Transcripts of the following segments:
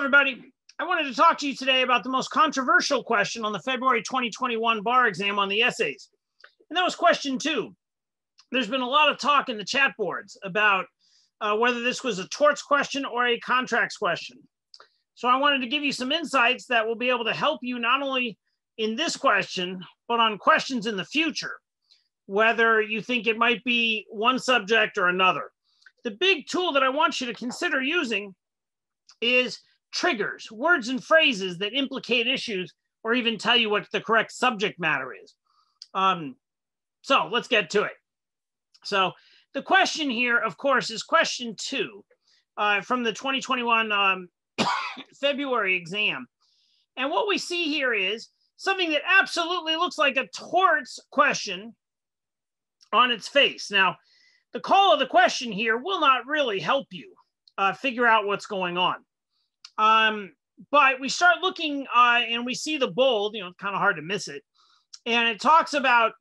everybody. I wanted to talk to you today about the most controversial question on the February 2021 bar exam on the essays. And that was question 2. There's been a lot of talk in the chat boards about whether this was a torts question or a contracts question. So I wanted to give you some insights that will be able to help you not only in this question, but on questions in the future, whether you think it might be one subject or another. The big tool that I want you to consider using is triggers, words and phrases that implicate issues or even tell you what the correct subject matter is. So let's get to it. So the question here, of course, is question 2 from the 2021 February exam. And what we see here is something that absolutely looks like a torts question on its face. Now, the call of the question here will not really help you figure out what's going on. But we start looking and we see the bold, it's kind of hard to miss it. And it talks about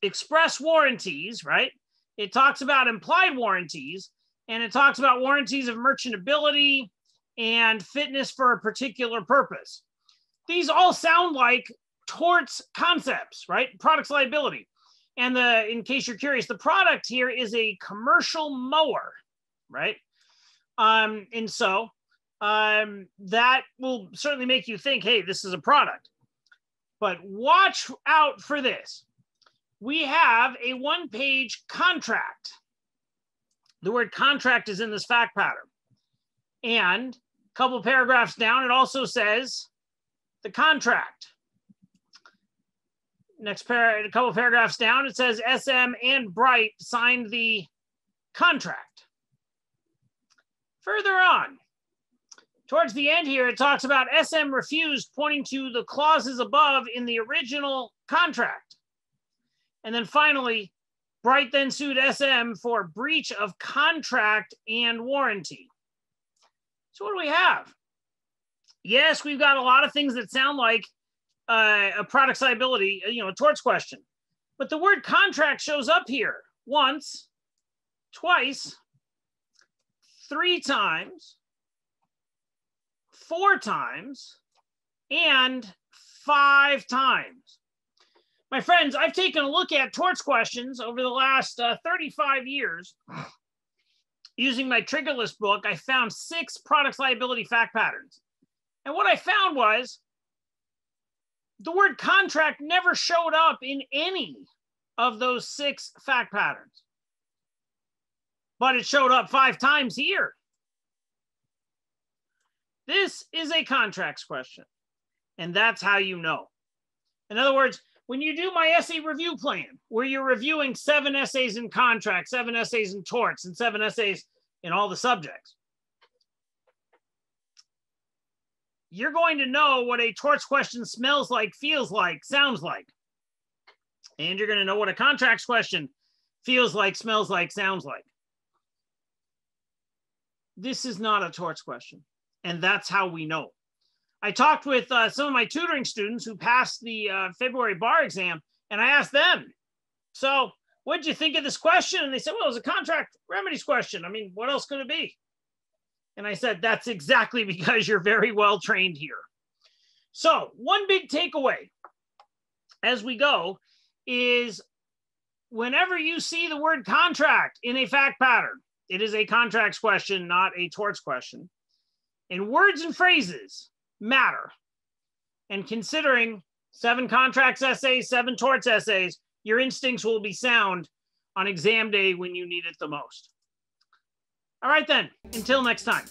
express warranties, right? It talks about implied warranties, and it talks about warranties of merchantability and fitness for a particular purpose. These all sound like torts concepts, right? Products liability. And in case you're curious, the product here is a commercial mower, right? And so that will certainly make you think, hey, this is a product. But watch out for this. We have a one-page contract. The word contract is in this fact pattern. And a couple paragraphs down, it also says the contract. A couple paragraphs down, it says SM and Bright signed the contract. Further on, towards the end here, it talks about SM refused, pointing to the clauses above in the original contract. And then finally, Bright then sued SM for breach of contract and warranty. So what do we have? Yes, we've got a lot of things that sound like a products liability, a torts question. But the word contract shows up here once, twice, 3 times, 4 times, and 5 times. My friends, I've taken a look at torts questions over the last 35 years. Using my trigger list book, I found 6 products liability fact patterns. And what I found was the word contract never showed up in any of those 6 fact patterns. But it showed up 5 times here. This is a contracts question. And that's how you know. In other words, when you do my essay review plan, where you're reviewing 7 essays in contracts, 7 essays in torts, and 7 essays in all the subjects, you're going to know what a torts question smells like, feels like, sounds like. And you're going to know what a contracts question feels like, smells like, sounds like. This is not a torts question. And that's how we know. I talked with some of my tutoring students who passed the February bar exam, and I asked them, so what did you think of this question? And they said, well, it was a contract remedies question. I mean, what else could it be? And I said, that's exactly because you're very well trained here. So one big takeaway as we go is whenever you see the word contract in a fact pattern, it is a contracts question, not a torts question. And words and phrases matter. And considering 7 contracts essays, 7 torts essays, your instincts will be sound on exam day when you need it the most. All right then, until next time.